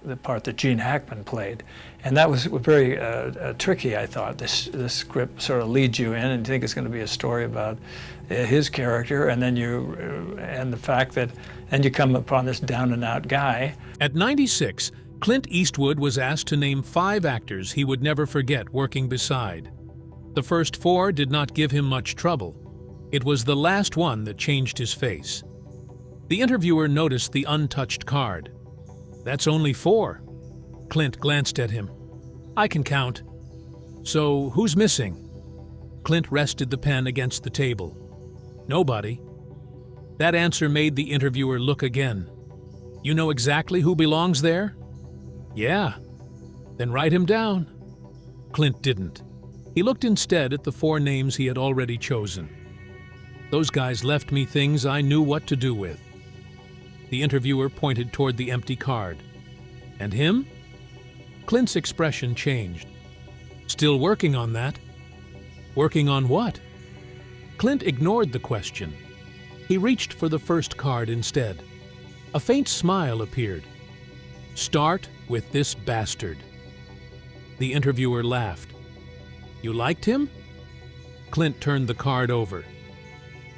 the part that Gene Hackman played. And that was very tricky, I thought. This script sort of leads you in and you think it's going to be a story about his character, and then and the fact that, and you come upon this down and out guy. At 96, Clint Eastwood was asked to name 5 actors he would never forget working beside. The first 4 did not give him much trouble. It was the last one that changed his face. The interviewer noticed the untouched card. "That's only 4. Clint glanced at him. "I can count." "So who's missing?" Clint rested the pen against the table. "Nobody." That answer made the interviewer look again. "You know exactly who belongs there?" "Yeah." "Then write him down." Clint didn't. He looked instead at the 4 names he had already chosen. "Those guys left me things I knew what to do with." The interviewer pointed toward the empty card. "And him?" Clint's expression changed. "Still working on that." "Working on what?" Clint ignored the question. He reached for the first card instead. A faint smile appeared. "Start with this bastard." The interviewer laughed. "You liked him?" Clint turned the card over.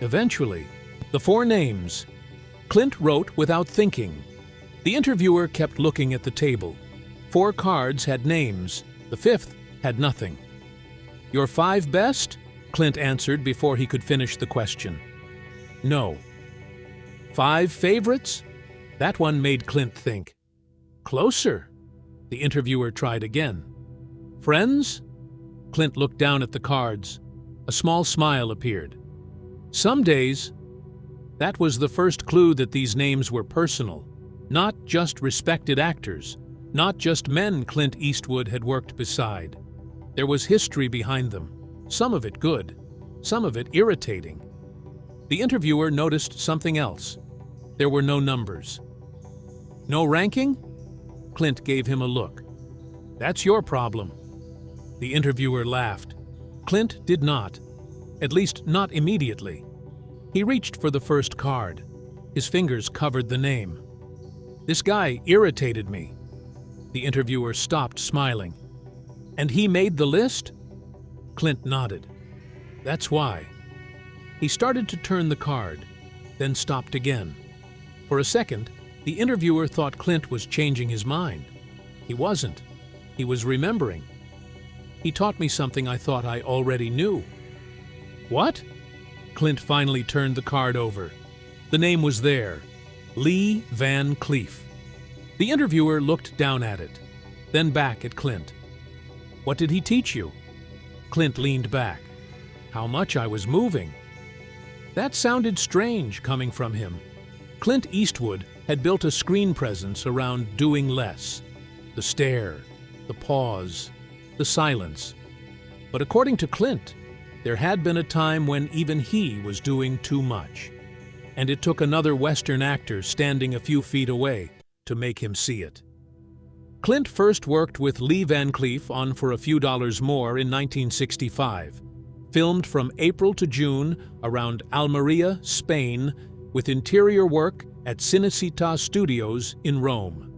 Eventually, the 4 names. Clint wrote without thinking. The interviewer kept looking at the table. 4 cards had names. The 5th had nothing. "Your 5 best?" Clint answered before he could finish the question. "No." "5 favorites?" That one made Clint think. "Closer." The interviewer tried again. "Friends?" Clint looked down at the cards. A small smile appeared. "Some days." That was the first clue that these names were personal, not just respected actors, not just men Clint Eastwood had worked beside. There was history behind them, some of it good, some of it irritating. The interviewer noticed something else. There were no numbers. "No ranking?" Clint gave him a look. "That's your problem." The interviewer laughed. Clint did not, at least not immediately. He reached for the first card. His fingers covered the name. "This guy irritated me." The interviewer stopped smiling. "And he made the list?" Clint nodded. "That's why." He started to turn the card, then stopped again. For a second, the interviewer thought Clint was changing his mind. He wasn't. He was remembering. "He taught me something I thought I already knew." "What?" Clint finally turned the card over. The name was there, Lee Van Cleef. The interviewer looked down at it, then back at Clint. "What did he teach you?" Clint leaned back. "How much I was moving." That sounded strange coming from him. Clint Eastwood had built a screen presence around doing less. The stare, the pause, the silence. But according to Clint, there had been a time when even he was doing too much. And it took another Western actor standing a few feet away to make him see it. Clint first worked with Lee Van Cleef on For a Few Dollars More in 1965, filmed from April to June around Almería, Spain, with interior work at Cinecittà Studios in Rome.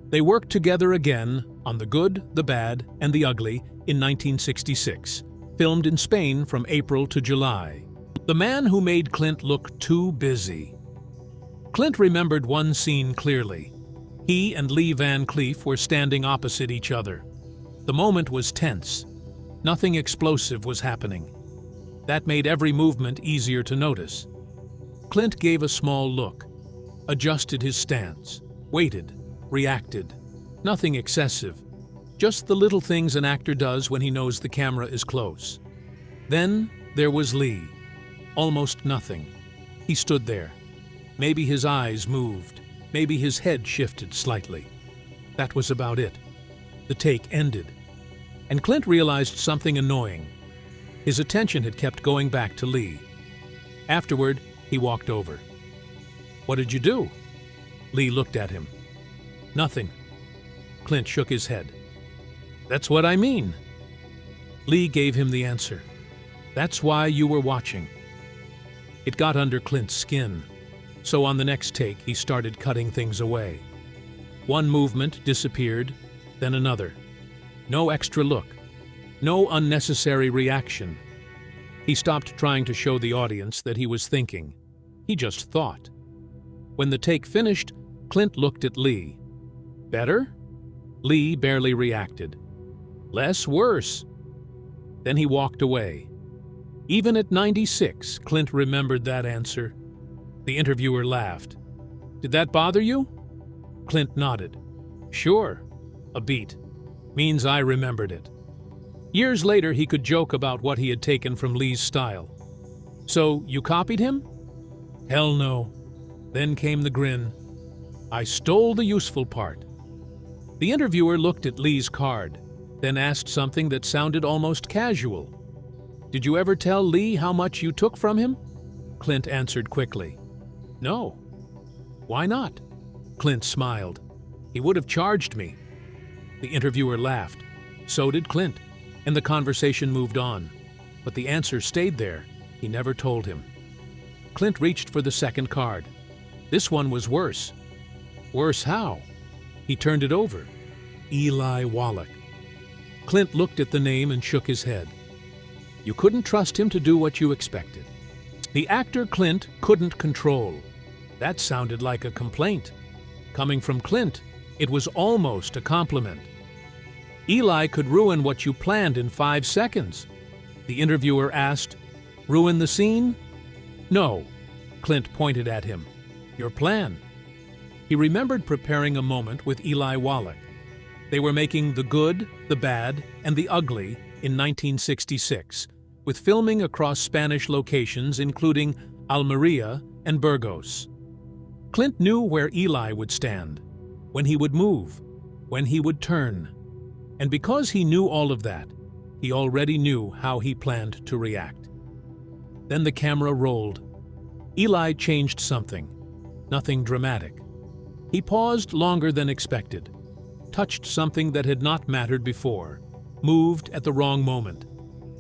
They worked together again on The Good, the Bad, and the Ugly in 1966, filmed in Spain from April to July. The man who made Clint look too busy. Clint remembered one scene clearly. He and Lee Van Cleef were standing opposite each other. The moment was tense. Nothing explosive was happening. That made every movement easier to notice. Clint gave a small look, adjusted his stance, waited, reacted. Nothing excessive, just the little things an actor does when he knows the camera is close. Then there was Lee. Almost nothing. He stood there. Maybe his eyes moved. Maybe his head shifted slightly. That was about it. The take ended. And Clint realized something annoying. His attention had kept going back to Lee. Afterward, he walked over. "What did you do?" Lee looked at him. "Nothing." Clint shook his head. "That's what I mean." Lee gave him the answer. "That's why you were watching." It got under Clint's skin, so on the next take he started cutting things away. One movement disappeared, then another. No extra look. No unnecessary reaction. He stopped trying to show the audience that he was thinking. He just thought. When the take finished, Clint looked at Lee. Better? Lee barely reacted. Less? Worse? Then he walked away. Even at 96, Clint remembered that answer. The interviewer laughed. Did that bother you? Clint nodded. Sure. A beat. Means I remembered it. Years later, he could joke about what he had taken from Lee's style. So, you copied him? Hell no. Then came the grin. I stole the useful part. The interviewer looked at Lee's card, then asked something that sounded almost casual. Did you ever tell Lee how much you took from him? Clint answered quickly. No. Why not? Clint smiled. He would have charged me. The interviewer laughed. So did Clint, and the conversation moved on. But the answer stayed there. He never told him. Clint reached for the second card. This one was worse. Worse how? He turned it over. Eli Wallach. Clint looked at the name and shook his head. You couldn't trust him to do what you expected. The actor Clint couldn't control. That sounded like a complaint. Coming from Clint, it was almost a compliment. Eli could ruin what you planned in 5 seconds. The interviewer asked, ruin the scene? No. Clint pointed at him. Your plan. He remembered preparing a moment with Eli Wallach. They were making The Good, the Bad, and the Ugly in 1966, with filming across Spanish locations including Almeria and Burgos. Clint knew where Eli would stand, when he would move, when he would turn. And because he knew all of that, he already knew how he planned to react. Then the camera rolled. Eli changed something. Nothing dramatic. He paused longer than expected, touched something that had not mattered before, moved at the wrong moment,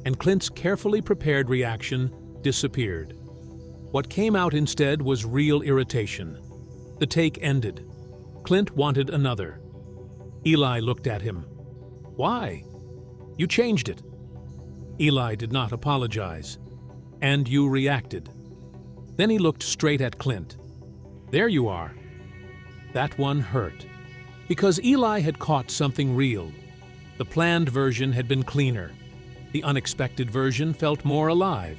and Clint's carefully prepared reaction disappeared. What came out instead was real irritation. The take ended. Clint wanted another. Eli looked at him. Why? You changed it. Eli did not apologize. And you reacted. Then he looked straight at Clint. There you are. That one hurt. Because Eli had caught something real. The planned version had been cleaner. The unexpected version felt more alive.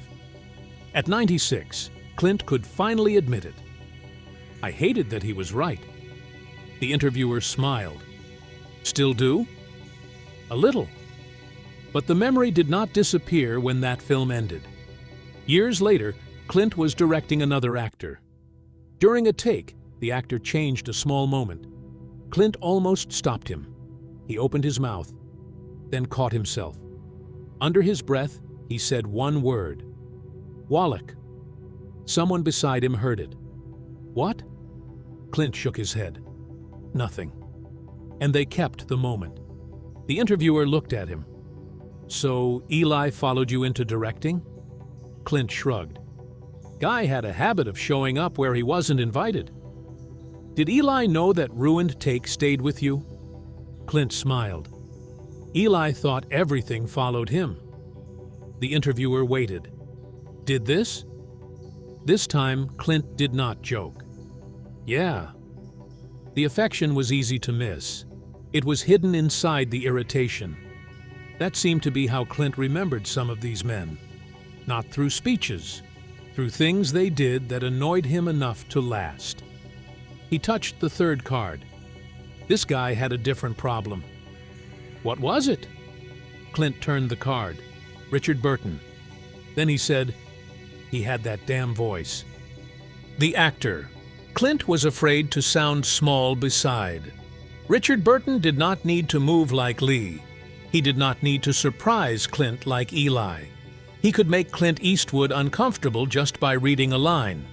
At 96, Clint could finally admit it. I hated that he was right. The interviewer smiled. Still do? A little. But the memory did not disappear when that film ended. Years later, Clint was directing another actor. During a take, the actor changed a small moment. Clint almost stopped him. He opened his mouth, then caught himself. Under his breath, he said one word. Wallach. Someone beside him heard it. What? Clint shook his head. Nothing. And they kept the moment. The interviewer looked at him. So Eli followed you into directing? Clint shrugged. Guy had a habit of showing up where he wasn't invited. Did Eli know that ruined take stayed with you? Clint smiled. Eli thought everything followed him. The interviewer waited. Did this? This time, Clint did not joke. Yeah. The affection was easy to miss. It was hidden inside the irritation. That seemed to be how Clint remembered some of these men. Not through speeches, through things they did that annoyed him enough to last. He touched the third card. This guy had a different problem. What was it? Clint turned the card. Richard Burton. Then he said, he had that damn voice. The actor. Clint was afraid to sound small beside. Richard Burton did not need to move like Lee. He did not need to surprise Clint like Eli. He could make Clint Eastwood uncomfortable just by reading a line.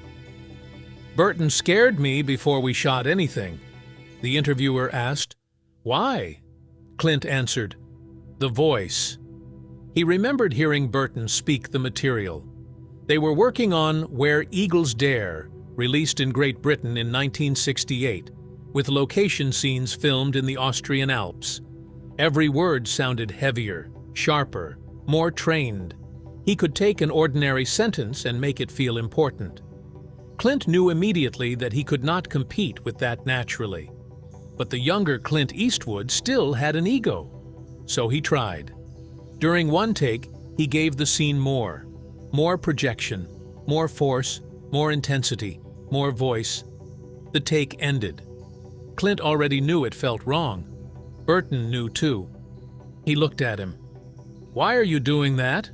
Burton scared me before we shot anything. The interviewer asked, Why? Clint answered, The voice. He remembered hearing Burton speak the material. They were working on Where Eagles Dare, released in Great Britain in 1968, with location scenes filmed in the Austrian Alps. Every word sounded heavier, sharper, more trained. He could take an ordinary sentence and make it feel important. Clint knew immediately that he could not compete with that naturally. But the younger Clint Eastwood still had an ego. So he tried. During one take, he gave the scene more projection, more force, more intensity, more voice. The take ended. Clint already knew it felt wrong. Burton knew too. He looked at him. "Why are you doing that?"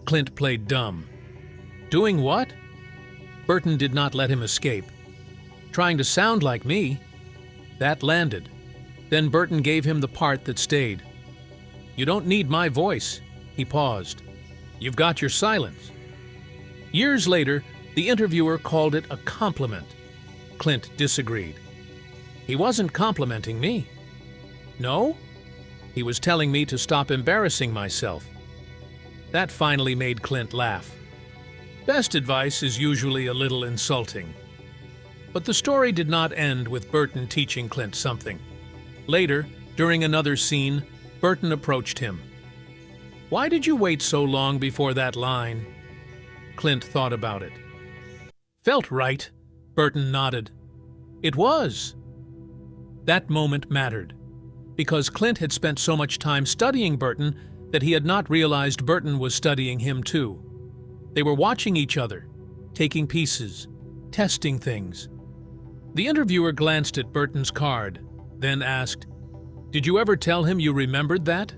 Clint played dumb. "Doing what?" Burton did not let him escape. "Trying to sound like me." That landed. Then Burton gave him the part that stayed. "You don't need my voice." He paused. "You've got your silence." Years later, the interviewer called it a compliment. Clint disagreed. "He wasn't complimenting me." "No?" "He was telling me to stop embarrassing myself." That finally made Clint laugh. Best advice is usually a little insulting. But the story did not end with Burton teaching Clint something. Later, during another scene, Burton approached him. "Why did you wait so long before that line?" Clint thought about it. "Felt right," Burton nodded. "It was." That moment mattered, because Clint had spent so much time studying Burton that he had not realized Burton was studying him too. They were watching each other, taking pieces, testing things. The interviewer glanced at Burton's card, then asked, "Did you ever tell him you remembered that?"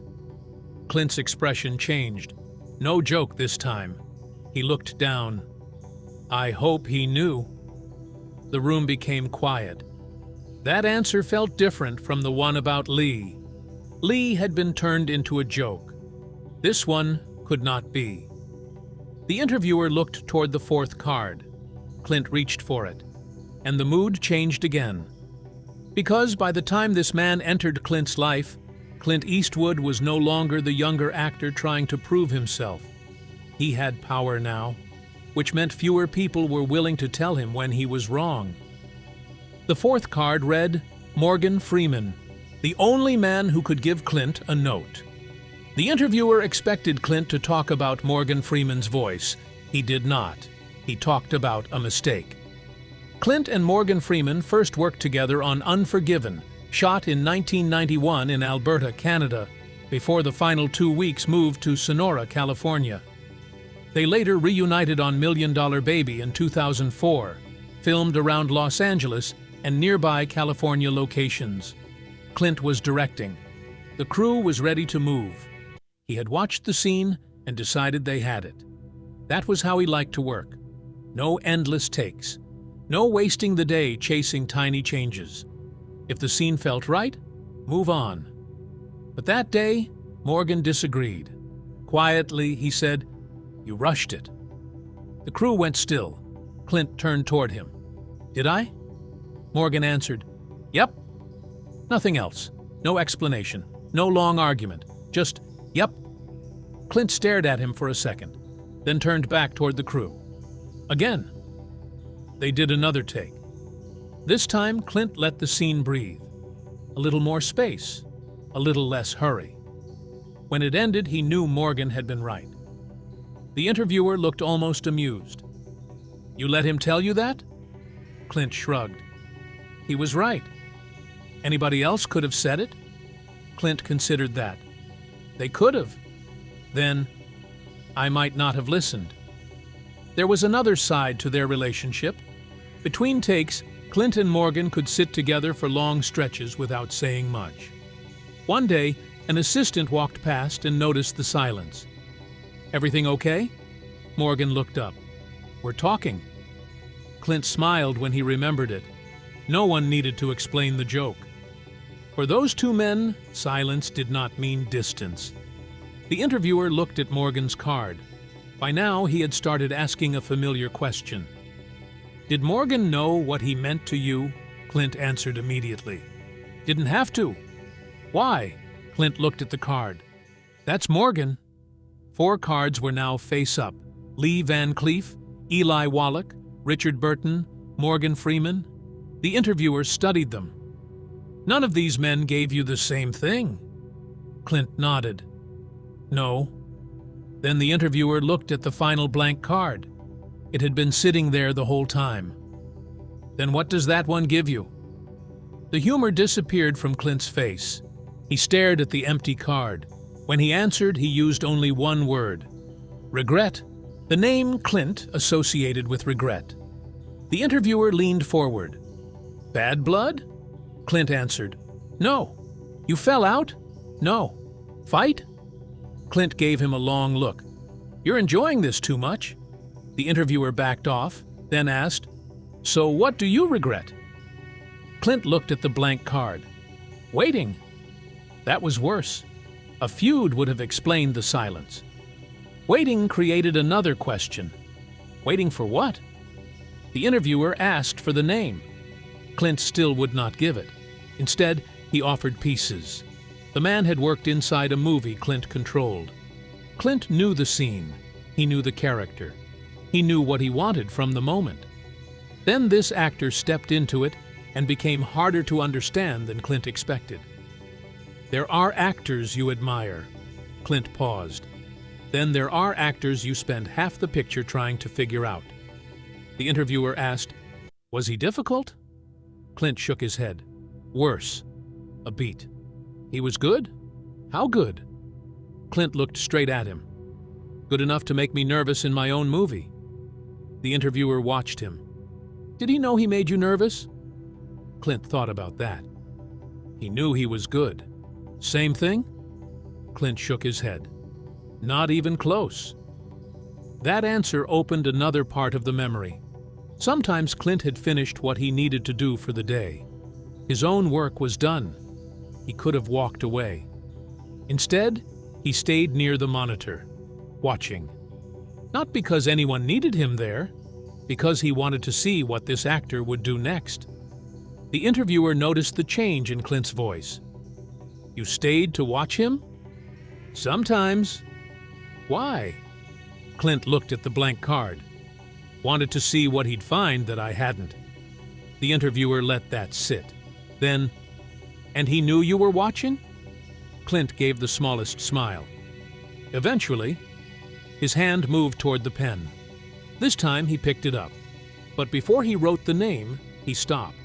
Clint's expression changed. No joke this time. He looked down. "I hope he knew." The room became quiet. That answer felt different from the one about Lee. Lee had been turned into a joke. This one could not be. The interviewer looked toward the fourth card. Clint reached for it, and the mood changed again. Because by the time this man entered Clint's life, Clint Eastwood was no longer the younger actor trying to prove himself. He had power now, which meant fewer people were willing to tell him when he was wrong. The fourth card read, Morgan Freeman, the only man who could give Clint a note. The interviewer expected Clint to talk about Morgan Freeman's voice. He did not. He talked about a mistake. Clint and Morgan Freeman first worked together on Unforgiven, shot in 1991 in Alberta, Canada, before the final 2 weeks moved to Sonora, California. They later reunited on $1 Million Baby in 2004, filmed around Los Angeles and nearby California locations. Clint was directing. The crew was ready to move. He had watched the scene and decided they had it. That was how he liked to work. No endless takes. No wasting the day chasing tiny changes. If the scene felt right, move on. But that day, Morgan disagreed. Quietly, he said, "You rushed it." The crew went still. Clint turned toward him. "Did I?" Morgan answered, "Yep." Nothing else. No explanation. No long argument. Just, "Yep." Clint stared at him for a second, then turned back toward the crew. Again. They did another take. This time, Clint let the scene breathe. A little more space. A little less hurry. When it ended, he knew Morgan had been right. The interviewer looked almost amused. "You let him tell you that?" Clint shrugged. He was right. Anybody else could have said it? Clint considered that. They could have. Then, I might not have listened. There was another side to their relationship. Between takes, Clint and Morgan could sit together for long stretches without saying much. One day, an assistant walked past and noticed the silence. "Everything okay?" Morgan looked up. "We're talking." Clint smiled when he remembered it. No one needed to explain the joke. For those two men, silence did not mean distance. The interviewer looked at Morgan's card. By now, he had started asking a familiar question. "Did Morgan know what he meant to you?" Clint answered immediately. "Didn't have to." "Why?" Clint looked at the card. "That's Morgan." 4 cards were now face up. Lee Van Cleef, Eli Wallach, Richard Burton, Morgan Freeman. The interviewer studied them. "None of these men gave you the same thing." Clint nodded. "No." Then the interviewer looked at the final blank card. It had been sitting there the whole time. "Then what does that one give you?" The humor disappeared from Clint's face. He stared at the empty card. When he answered, he used only one word: regret. The name Clint associated with regret. The interviewer leaned forward. "Bad blood?" Clint answered. "No." "You fell out?" "No." "Fight?" Clint gave him a long look. "You're enjoying this too much." The interviewer backed off, then asked, "So what do you regret?" Clint looked at the blank card. "Waiting." That was worse. A feud would have explained the silence. Waiting created another question. Waiting for what? The interviewer asked for the name. Clint still would not give it. Instead, he offered pieces. The man had worked inside a movie Clint controlled. Clint knew the scene. He knew the character. He knew what he wanted from the moment. Then this actor stepped into it and became harder to understand than Clint expected. There are actors you admire. Clint paused. Then there are actors you spend half the picture trying to figure out. The interviewer asked, "Was he difficult?" Clint shook his head. "Worse." A beat. "He was good?" "How good?" Clint looked straight at him. "Good enough to make me nervous in my own movie." The interviewer watched him. "Did he know he made you nervous?" Clint thought about that. "He knew he was good." "Same thing?" Clint shook his head. "Not even close." That answer opened another part of the memory. Sometimes Clint had finished what he needed to do for the day. His own work was done. He could have walked away. Instead, he stayed near the monitor, watching. Not because anyone needed him there, because he wanted to see what this actor would do next. The interviewer noticed the change in Clint's voice. "You stayed to watch him?" "Sometimes." "Why?" Clint looked at the blank card. "Wanted to see what he'd find that I hadn't." The interviewer let that sit. Then, "And he knew you were watching?" Clint gave the smallest smile. "Eventually." His hand moved toward the pen. This time he picked it up. But before he wrote the name, he stopped.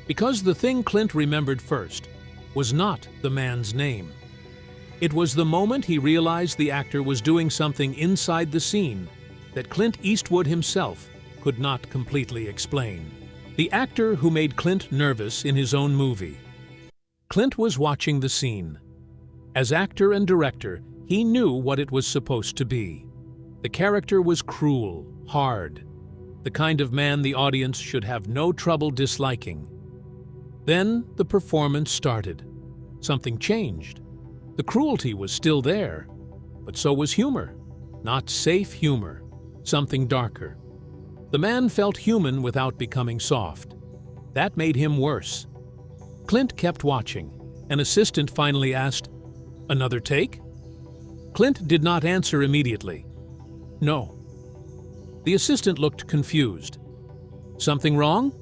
Because the thing Clint remembered first was not the man's name. It was the moment he realized the actor was doing something inside the scene that Clint Eastwood himself could not completely explain. The actor who made Clint nervous in his own movie. Clint was watching the scene. As actor and director, he knew what it was supposed to be. The character was cruel, hard, the kind of man the audience should have no trouble disliking. Then the performance started. Something changed. The cruelty was still there, but so was humor. Not safe humor, something darker. The man felt human without becoming soft. That made him worse. Clint kept watching. An assistant finally asked, "Another take?" Clint did not answer immediately. "No." The assistant looked confused. "Something wrong?"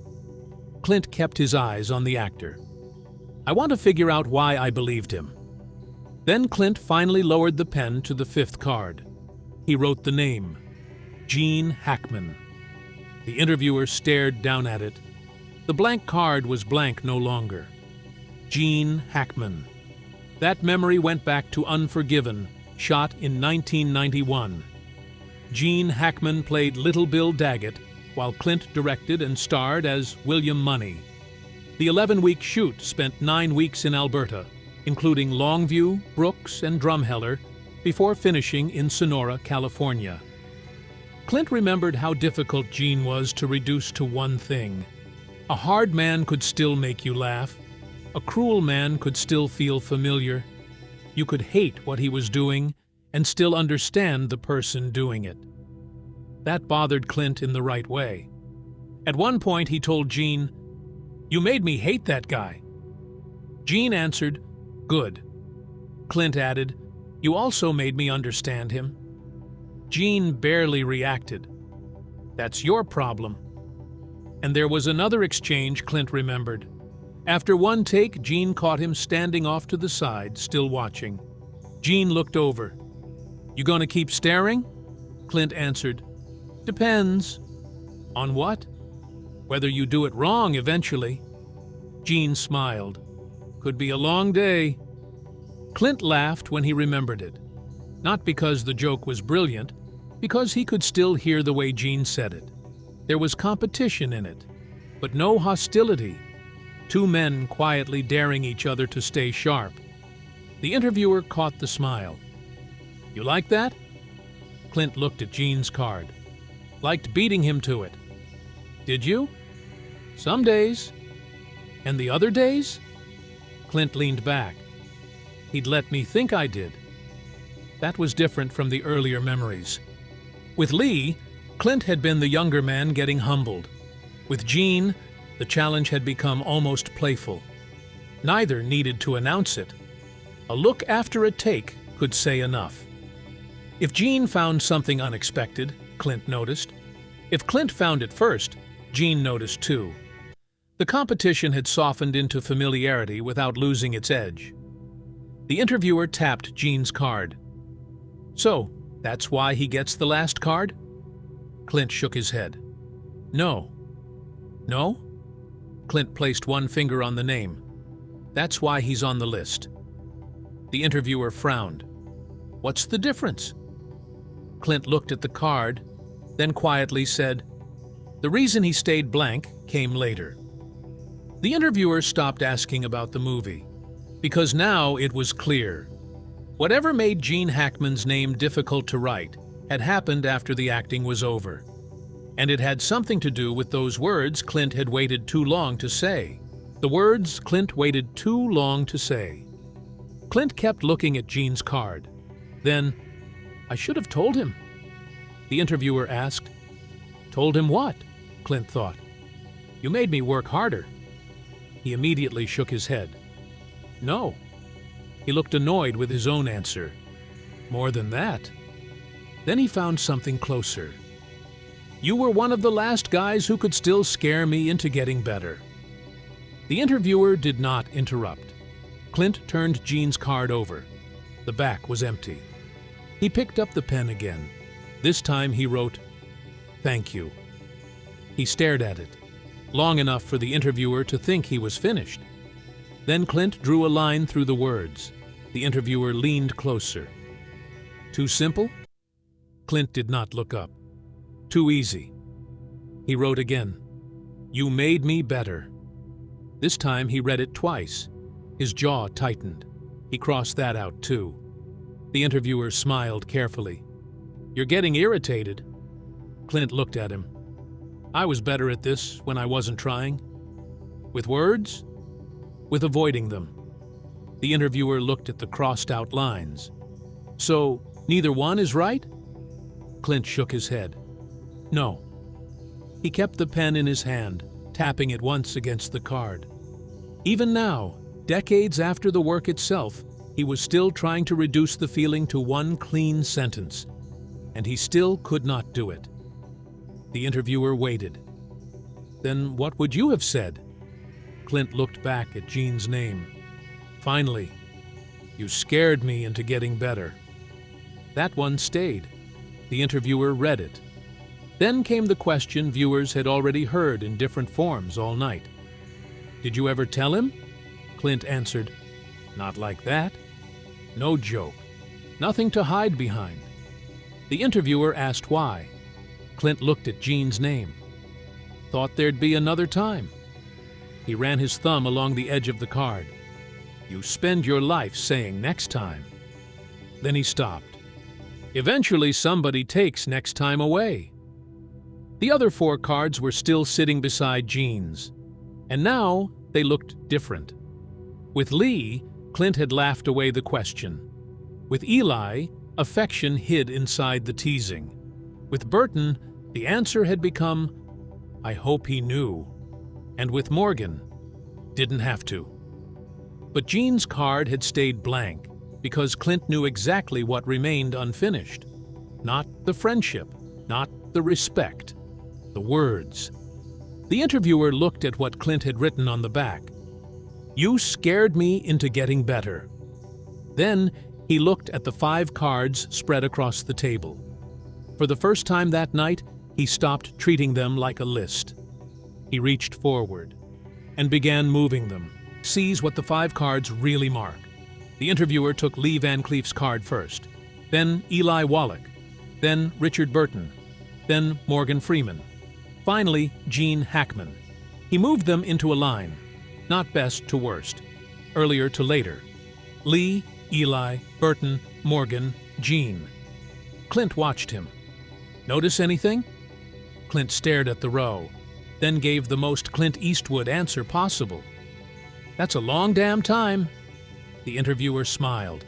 Clint kept his eyes on the actor. "I want to figure out why I believed him." Then Clint finally lowered the pen to the fifth card. He wrote the name, Gene Hackman. The interviewer stared down at it. The blank card was blank no longer. Gene Hackman. That memory went back to Unforgiven, shot in 1991. Gene Hackman played Little Bill Daggett, while Clint directed and starred as William Money. The 11-week shoot spent 9 weeks in Alberta, including Longview, Brooks, and Drumheller, before finishing in Sonora, California. Clint remembered how difficult Gene was to reduce to one thing. A hard man could still make you laugh. A cruel man could still feel familiar. You could hate what he was doing and still understand the person doing it. That bothered Clint in the right way. At one point, he told Gene, "You made me hate that guy." Gene answered, "Good." Clint added, "You also made me understand him." Gene barely reacted. "That's your problem." And there was another exchange Clint remembered. After one take, Gene caught him standing off to the side, still watching. Gene looked over. "You gonna keep staring?" Clint answered, "Depends." "On what?" "Whether you do it wrong eventually." Gene smiled. "Could be a long day." Clint laughed when he remembered it. Not because the joke was brilliant, because he could still hear the way Gene said it. There was competition in it, but no hostility. Two men quietly daring each other to stay sharp. The interviewer caught the smile. "You like that?" Clint looked at Gene's card. "Liked beating him to it." "Did you?" "Some days." "And the other days?" Clint leaned back. "He'd let me think I did." That was different from the earlier memories. With Lee, Clint had been the younger man getting humbled. With Gene, the challenge had become almost playful. Neither needed to announce it. A look after a take could say enough. If Gene found something unexpected, Clint noticed. If Clint found it first, Gene noticed too. The competition had softened into familiarity without losing its edge. The interviewer tapped Gene's card. "So, that's why he gets the last card?" Clint shook his head. "No." "No?" Clint placed one finger on the name. "That's why he's on the list." The interviewer frowned. "What's the difference?" Clint looked at the card, then quietly said, "The reason he stayed blank came later." The interviewer stopped asking about the movie, because now it was clear. Whatever made Gene Hackman's name difficult to write had happened after the acting was over. And it had something to do with those words Clint had waited too long to say. The words Clint waited too long to say. Clint kept looking at Gene's card. Then, "I should have told him." The interviewer asked. "Told him what?" Clint thought. "You made me work harder." He immediately shook his head. "No." He looked annoyed with his own answer. "More than that." Then he found something closer. "You were one of the last guys who could still scare me into getting better." The interviewer did not interrupt. Clint turned Gene's card over. The back was empty. He picked up the pen again. This time he wrote, "Thank you." He stared at it, long enough for the interviewer to think he was finished. Then Clint drew a line through the words. The interviewer leaned closer. "Too simple?" Clint did not look up. "Too easy." He wrote again, "You made me better." This time he read it twice. His jaw tightened. He crossed that out too. The interviewer smiled carefully. "You're getting irritated." Clint looked at him. "I was better at this when I wasn't trying." "With words?" "With avoiding them." The interviewer looked at the crossed-out lines. "So, neither one is right?" Clint shook his head. "No." He kept the pen in his hand, tapping it once against the card. Even now, decades after the work itself, he was still trying to reduce the feeling to one clean sentence, and he still could not do it. The interviewer waited. "Then what would you have said?" Clint looked back at Gene's name. Finally, "You scared me into getting better." That one stayed. The interviewer read it. Then came the question viewers had already heard in different forms all night. "Did you ever tell him?" Clint answered, "Not like that." No joke. Nothing to hide behind. The interviewer asked why. Clint looked at Gene's name. "Thought there'd be another time." He ran his thumb along the edge of the card. "You spend your life saying next time." Then he stopped. Eventually somebody takes next time away. The other 4 cards were still sitting beside Gene's, and now they looked different. With Lee, Clint had laughed away the question. With Eli, affection hid inside the teasing. With Burton, the answer had become, "I hope he knew." And with Morgan, didn't have to. But Gene's card had stayed blank because Clint knew exactly what remained unfinished. Not the friendship, not the respect, the words. The interviewer looked at what Clint had written on the back. "You scared me into getting better." Then he looked at the 5 cards spread across the table. For the first time that night, he stopped treating them like a list. He reached forward and began moving them, sees what the 5 cards really mark. The interviewer took Lee Van Cleef's card first, then Eli Wallach, then Richard Burton, then Morgan Freeman, finally Gene Hackman. He moved them into a line, not best to worst, earlier to later. Lee, Eli, Burton, Morgan, Gene. Clint watched him. "Notice anything?" Clint stared at the row, then gave the most Clint Eastwood answer possible. "That's a long damn time." The interviewer smiled.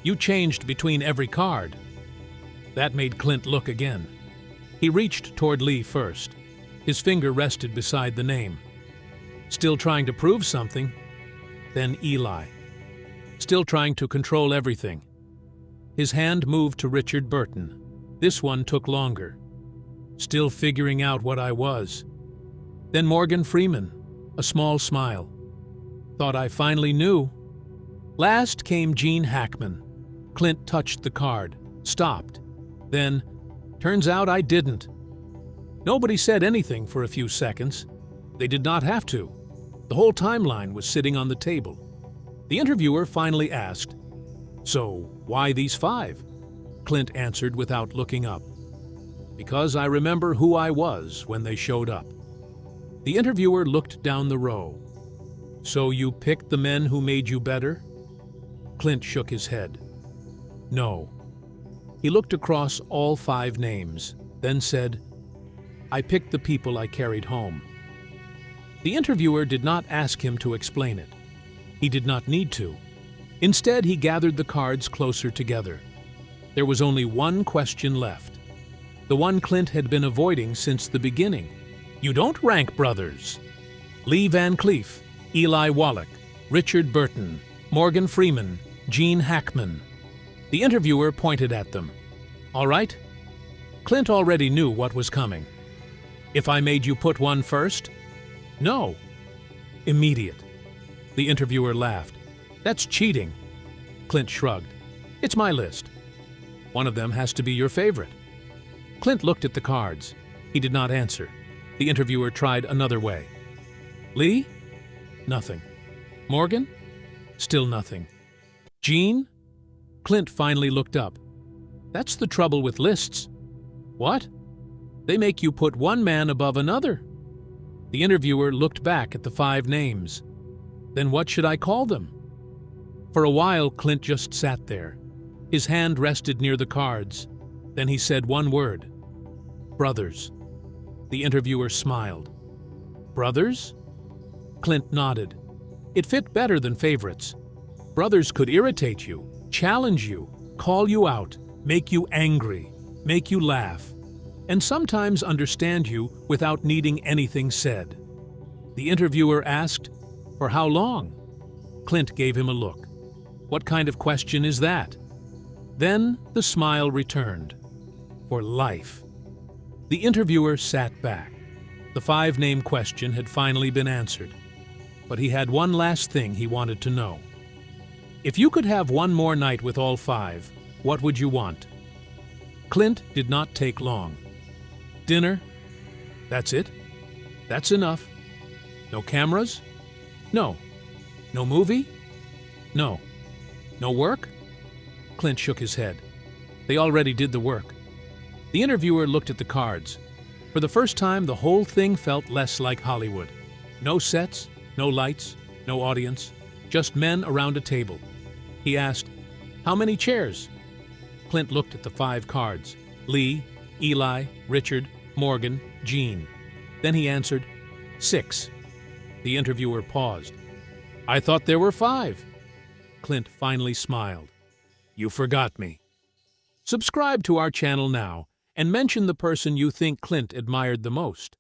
"You changed between every card." That made Clint look again. He reached toward Lee first. His finger rested beside the name. Still trying to prove something. Then Eli. Still trying to control everything. His hand moved to Richard Burton. This one took longer. Still figuring out what I was. Then Morgan Freeman, a small smile. "Thought I finally knew." Last came Gene Hackman. Clint touched the card, stopped. Then, "Turns out I didn't." Nobody said anything for a few seconds. They did not have to. The whole timeline was sitting on the table. The interviewer finally asked, "So, why these 5?" Clint answered without looking up. "Because I remember who I was when they showed up." The interviewer looked down the row. "So you picked the men who made you better?" Clint shook his head. "No." He looked across all 5 names, then said, "I picked the people I carried home." The interviewer did not ask him to explain it. He did not need to. Instead, he gathered the cards closer together. There was only one question left. The one Clint had been avoiding since the beginning. You don't rank brothers. Lee Van Cleef, Eli Wallach, Richard Burton, Morgan Freeman, Gene Hackman. The interviewer pointed at them. "All right?" Clint already knew what was coming. "If I made you put one first?" "No." "Immediate." The interviewer laughed. "That's cheating." Clint shrugged. "It's my list. One of them has to be your favorite." Clint looked at the cards. He did not answer. The interviewer tried another way. "Lee?" Nothing. "Morgan?" Still nothing. "Gene?" Clint finally looked up. "That's the trouble with lists." "What?" "They make you put one man above another." The interviewer looked back at the 5 names. "Then what should I call them?" For a while, Clint just sat there. His hand rested near the cards. Then he said one word. "Brothers." The interviewer smiled. "Brothers?" Clint nodded. It fit better than favorites. Brothers could irritate you, challenge you, call you out, make you angry, make you laugh, and sometimes understand you without needing anything said. The interviewer asked, "For how long?" Clint gave him a look. "What kind of question is that?" Then the smile returned. "For life." The interviewer sat back. The 5-name question had finally been answered. But he had one last thing he wanted to know. If you could have one more night with all 5, what would you want? Clint did not take long. "Dinner? That's it? That's enough. No cameras? No. No movie? No. No work?" Clint shook his head. They already did the work. The interviewer looked at the cards. For the first time, the whole thing felt less like Hollywood. No sets, no lights, no audience, just men around a table. He asked, "How many chairs?" Clint looked at the 5 cards. Lee, Eli, Richard, Morgan, Gene. Then he answered, 6. The interviewer paused. "I thought there were 5. Clint finally smiled. "You forgot me." Subscribe to our channel now and mention the person you think Clint admired the most.